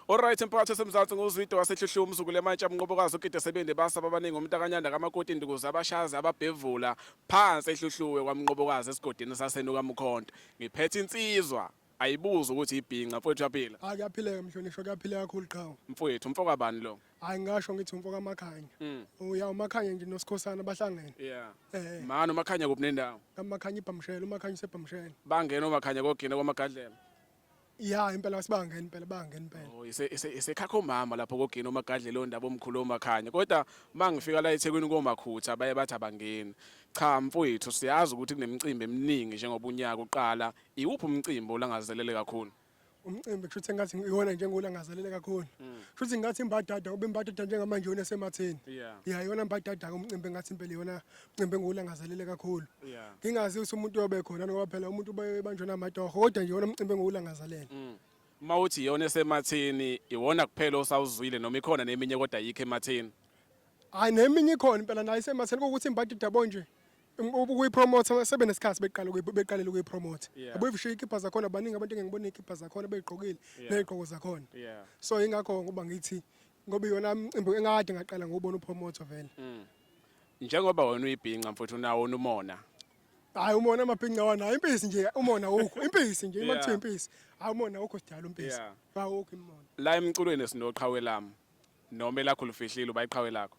Alright emphakathi esemzansi nguzwido wasehluhlu umzukulu emantsha amnqobokazi ukide sebende basaba abaningi umuntu akanyanda kamakoti indukuza abashazi ababhevula phansi ehluhluwe kwamnqobokazi esigodini sasenuka mkhonto ngiphethe insizwa ayibuza ukuthi ibhinqa mfowethu yaphila Hayi kuyaphileka mhlonishwa kuyaphileka kakhulu qhawe. mfowethu umfoko kabani lo Hayi ngisho ngithi umfoka amakhanya. Uya umakhanya nje noSikhosana bahlangene. yeah Eh. mani umakhanya kuphi nendawo Kamakhanya ibhamshela umakhanya usebhamshela. bangena umakhanya kogina kwamagadlela Ya impela sibangena impela bangena impela. oh isekhakho mama lapho kogina umagadlela ondaba omkhulu omakhanya kodwa mangifika la eThekwini komakhutha baye bathi abangeni cha mfowethu siyazi ukuthi kunemicimbi eminingi njengoba unyaka uqala iwuphi umcimbi olangazelele kakhulu Umcimbi kushuthi ngathi iwona nje ngolangazelele kakhulu. Kushuthi ngathi imbadada ube imbadada njengamanje yona esematheni. yeah Ya yona imbadada umcimbi ngathi impela yona umcimbi ngolangazelele kakhulu. yeah Ngingazi ukuthi umuntu yobe khona ngoba phela umuntu ubanjwe namadoho kodwa nje yona umcimbi ngolangazelele. mawuthi iyona esematheni iwona kuphela osawuzwile noma ikhona neminye kodwa ayikho ematheni Hayi neminye ikhona impela nayo isematheni ukuthi imbadada bonje ukuyipromote sebe nesikhathi beqalele ukuyipromote. Yeah. Yabo ifisho ikhipha zakhona baningi abantu engibona ikhipha zakhona beyiqokile Yeah. neziqoko zakhona. yeah So ingakho ngoba ngithi ngoba iyona imcimbi engakade ngaqala ngobona upromote vele. njengoba wena uyibhinqa mfowethu unawo umona Hayi umona amabhinqa wana impisi nje umona ukho impisi nje Yeah. makuthiwa impisi. Hayi umona ukho sidala umpisi. Yeah. Awukho imona. la emculweni sinoqhawe lami noma elakho lufihlile bayiqhawe lakho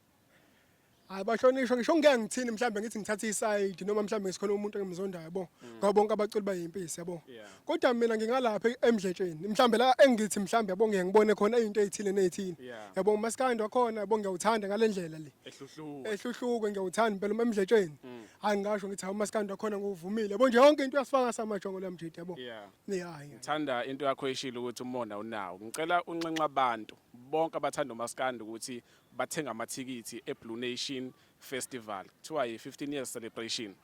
Hayi bashonishwa ngisho ngeke ngithini mhlambe ngithi ngithatha iside noma mhlambe ngisikhona umuntu engimzondayo yabo ngoba bonke abaculi bayimpisi yabo Yeah. kodwa mina ngingalapha emdletsheni mhlambe la engithi mhlambe yabo ngeke ngibone khona izinto ezithile nezithile Yeah. yabo umaskandi wakhona yabo ngiyawuthanda ngale ndlela le ehluhluwe ehluhluke ngiyawuthanda impela emdletsheni hayi ngasho ngithi umaskandi wakhona nguvumile yabo nje yonke into yasifaka samajongo lamjidi yabo yeah hayi ngithanda into yakho eshilo ukuthi umona unawo ngicela unxenxa abantu bonke abathanda umaskandi ukuthi bathenga amathikithi eBlue Nation Festival kuthiwa yi-15 years celebration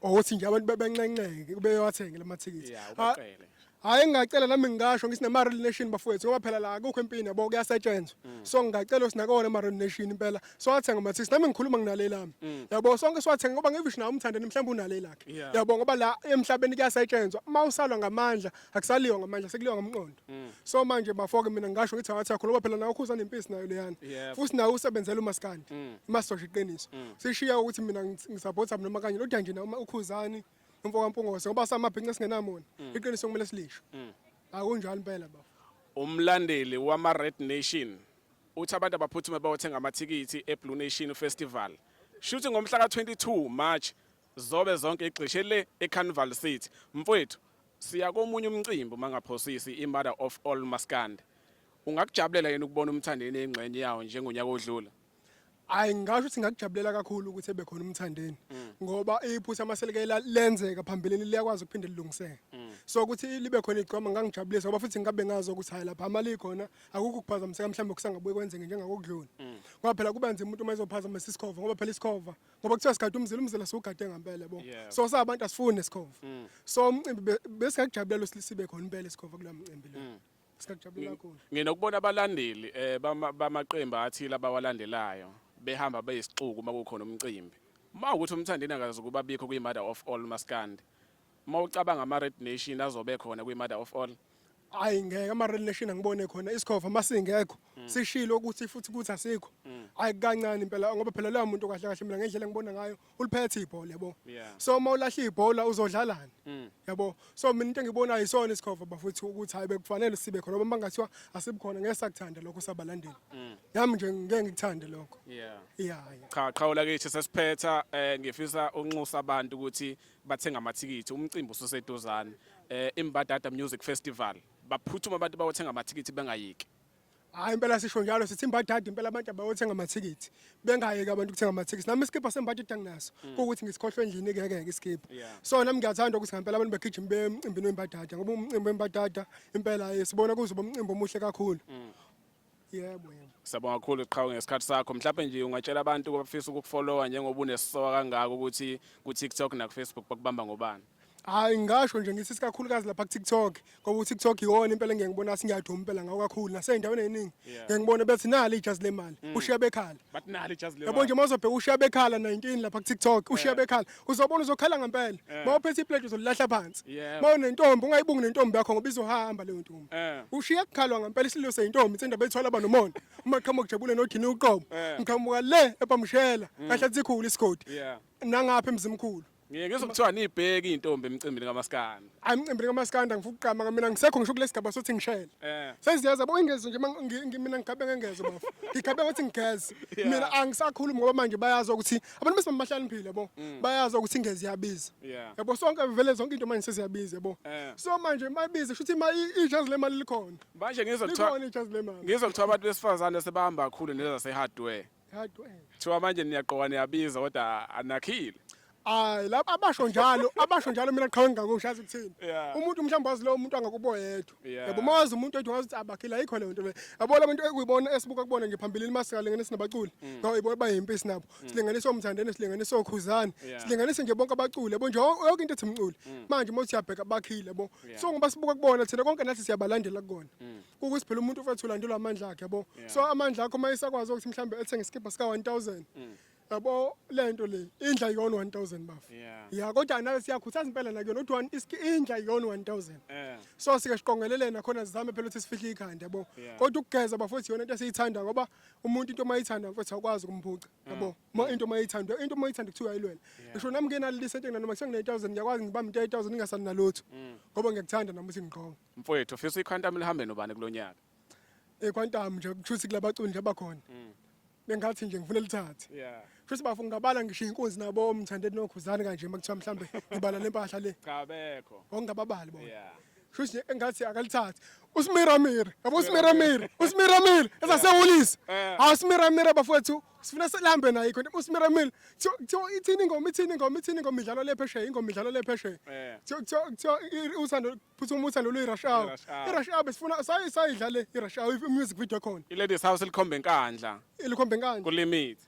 ukuthi nje abantu bebenxenxeke beyowathenge lamathikithi yeah ubaqele hayi ngingacela nami ngisho ngithi nama-Real Nation bafowethu ngoba phela la akukho empini yabo kuyasetshenzwa so ngingacela sinakona ama-Real Nation impela siwathenga amathikisi nami ngikhuluma nginale lami yabo sonke siwathenga ngoba ngivisho nawe umthandani mhlawumbe unale lakhe Yeah. yabo ngoba la emhlabeni kuyasetshenzwa uma usalwa ngamandla akusaliwa ngamandla sekuliwa ngomqondo so manje bafoke mina ngisho ngithi awathi yakho ngoba phela nawe ukhuzana impisi nayo leyana Yeah. futhi nawe usebenzela umaskandi imasosha iqiniso sishiya ukuthi mina ngisapotha noma kanye lodwa nje nawe ukhuzani umfoko kampungose ngoba samabhinqa singenamona iqiniso kumele silisho akunjalo impela bafo umlandeli wama-Red Nation uthi abantu abaphuthume bayothenga amathikithi eBlue Nation Festival shuthi ngomhla ka-22 March zobe zonke igqishe le eCarnival City mfowethu siya komunye umcimbi mangaphosisi i-Mother of All Maskandi ungakujabulela yena ukubona umthandeni engxenye yawo njengonyaka odlula hayi ngasho ukuthi ngakujabulela kakhulu ukuthi ebe khona umthandeni ngoba iphutha amaselekela lenzeka phambilini liyakwazi ukuphinde lilungiseke so ukuthi libe khona igqoma ngangijabulisa ngoba futhi ngabe ngazi ukuthi hayi lapha amali khona akukho ukuphazamiseka mhlawumbe kusangabuye kwenzeke njengakokudlula ngoba phela kuba nzima umuntu uma ezophazamisa isikhova ngoba phela isikhova ngoba kuthiwa sigade umzila siwugade ngempela yabo Yeah. so sabantu asifuni nesikhova so umcimbi bese ngakujabulela ukuthi sibe khona impela isikhova kula mcimbi lo sikakujabulela kakhulu nginokubona abalandeli bamaqembu athile abawalandelayo behamba beyisixuku uma kukhona umcimbi uma ukuthi umthandeni akazi ukuba bikho kwi-Mother of All Maskandi uma ucabanga ama-Red Nation azobe khona kwi-Mother of All hayi ngeke ama-Real Nation angibone khona isikhova masingekho sishilo ukuthi futhi kuthi asikho hayi kancane impela ngoba phela loya muntu kahle kahle mina ngendlela ngibona ngayo uliphethe ibhola yabo Yeah. so uma ulahla ibhola uzodlalana yabo so mina into engibonayo isona isikhova bafuthi ukuthi hayi bekufanele sibe khona ngoba bangathiwa asibukhona ngeke sakuthanda lokho sabalandeli yami nje ngeke ngikuthande lokho yeah yeah cha qhawula kithi sesiphetha ngifisa unxusa abantu ukuthi bathenga amathikithi umcimbi ususeduzane iMbadada Music Festival baphuthuma abantu bawothenga amathikithi bengayiki hayi impela sisho njalo sithi imbadada impela abantu abayothenga amathikithi bengayeki abantu ukuthenga amathikithi nami iskipha sembadada nginaso ukuthi ngisikhohlwe endlini ngeke iskipha Yeah. so nami ngiyathanda ukuthi ngempela abantu begijima bemcimbini wembadada ngoba umcimbi wembadada impela sibona kuzoba umcimbi omuhle kakhulu yebo Sabonga kakhulu qhawe ngesikhathi sakho mhlawumbe nje ungatshela abantu abafisa ukukufollowa njengoba unesisoka kangaka ukuthi ku TikTok na ku Facebook bakubamba ngobani Hayi ngisho nje ngithi sikakhulukazi lapha ku-TikTok ngoba u-TikTok iwona impela engeke ngibona singiyaduma impela ngawo kakhulu nasey'ndaweni ey'ningi ngeke ngibone bethi nali ijazi lemali ushiya bekhala Bathi nali ijazi yabo nje mawuzobheka ushiya bekhala 19 lapha ku-TikTok ushiya bekhala uzobona uzokhala ngempela mawuphethe iplate uzolilahla phansi mawunentombi ungayibungi nentombi yakho ngoba izohamba leyo ntombi ushiya kukhalwa ngempela isililo seyintombi insindaba ethwala abanomona uma qhamuka kujabule nodini uqobo ngiqhamuka le ebamshela kahle athi ikhulu isigodi nangapha emzimkhulu ngeke ngizokuthiwa nibheke intombi emcimbini kaMaskandi hayi emcimbini kaMaskandi angifuna ukuqama mina ngisekho ngisho kulesi sigaba sothi ngishele seziyaza bo ingezi nje mina ngigabe ngengeze bafu ngigabe ngathi ngigeze mina angisakhulumi ngoba manje bayazi ukuthi abantu bese bamahlaniphile yabo bayazi ukuthi ingezi iyabiza yabo sonke vele zonke into manje seziyabiza yabo so manje mayibiza shuthi ijazi lemali likhona manje likhona ijazi lemali ngizokuthiwa abantu besifazane sebahamba kakhulu nezase hardware thiwa manje niyaqoka niyabiza kodwa anakhile hayi lapha abasho njalo mina qhawe ngingakushazi ukuthini umuntu mhlawumbe wazi lo muntu angakubo yedwa yabo mawazi umuntu wethu ngazi ukuthi abakhila ayikho leyo nto le yabo labantu ekuyibona esibuka kubona nje phambilini masikalinganisa nabaculi ngawo ibona bayimpisi nabo silinganisa umthandane silinganisa okhuzana silinganisa nje bonke abaculi yabo nje yonke into ethi umculi manje mothi siyabheka bakhile yabo so ngoba sibuka kubona thina konke nathi siyabalandela kukona ukuthi phela umuntu ufethu ulandelwa amandla akhe yabo so amandla akho mayisakwazi ukuthi mhlawumbe ethenge iskipha sika 1000 yabo lento le indla yona 1000 bafu ya kodwa nawe siyakhuthaza impela nakuyona ukuthi indla yona 1000 so sike siqongelelena khona sizame phela ukuthi sifihle ikhanda yabo kodwa ukugeza bafuthi yona into esiyithanda ngoba umuntu into mayithanda mfethu akwazi ukumphuca yabo into mayithanda kuthiwa ayilwela ngisho nami ngenali lisente noma kusengine 1000 ngiyakwazi ngibamba 1000 ngingasani nalutho ngoba ngiyakuthanda nami ukuthi ngiqonga mfowethu ufisa iquantum lihambe nobani kulonyaka iquantum nje kushuthi kulabaculi nje abakhona bengathi nje ngifuna lithathe futhi bafu ngabala ngisho inkunzi nabo umthandeni nokhuzana kanje makuthiwa mhlambe ngibala lempahla le cha bekho ngababali bona futhi nje engathi akalithathe uSmiramire yabo uSmiramire esasewulisa uSmiramire bafowethu sifuna silambe naye khona uSmiramire ithini ingoma idlalo lephesheya ingoma idlalo lephesheya uthando phuthu uthando lweRussia iRussia besifuna sayidlale iRussia music video khona iLadies House likhombe enkandla kulimit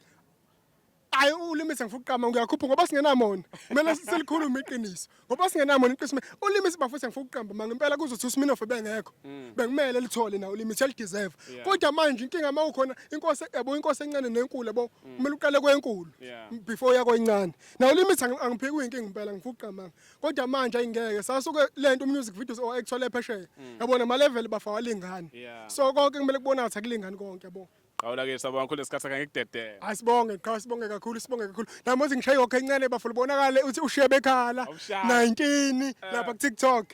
hayi ulimit angifuna ukuqama ngiyakhupha ngoba singenamona kumele silikhulume iqiniso ngoba singenamona iqiniso ulimit bafuthi angifuna ukuqamba mangempela kuzothi uSminoff bengekho bengimele lithole nawo ulimit elideserve kodwa manje inkinga mawukhona inkosi encane nenkulu yabo kumele uqale kwenkulu before yakho incane nawo ulimit angipheki kuyinkinga impela ngifuna ukuqamba kodwa manje ayingeke sasuke lento music videos or actual ephesheya yabona ama level bafawalingani so konke kumele kubona ngathi akulingani konke yabo Awula-ke sabonga kakhulu lesikhathi sake ngikudedele. Asibonge sibonge kakhulu. Namothi ngishaye yonke incane bafuna ubonakale uthi ushiye bekhala 19 lapha ku TikTok.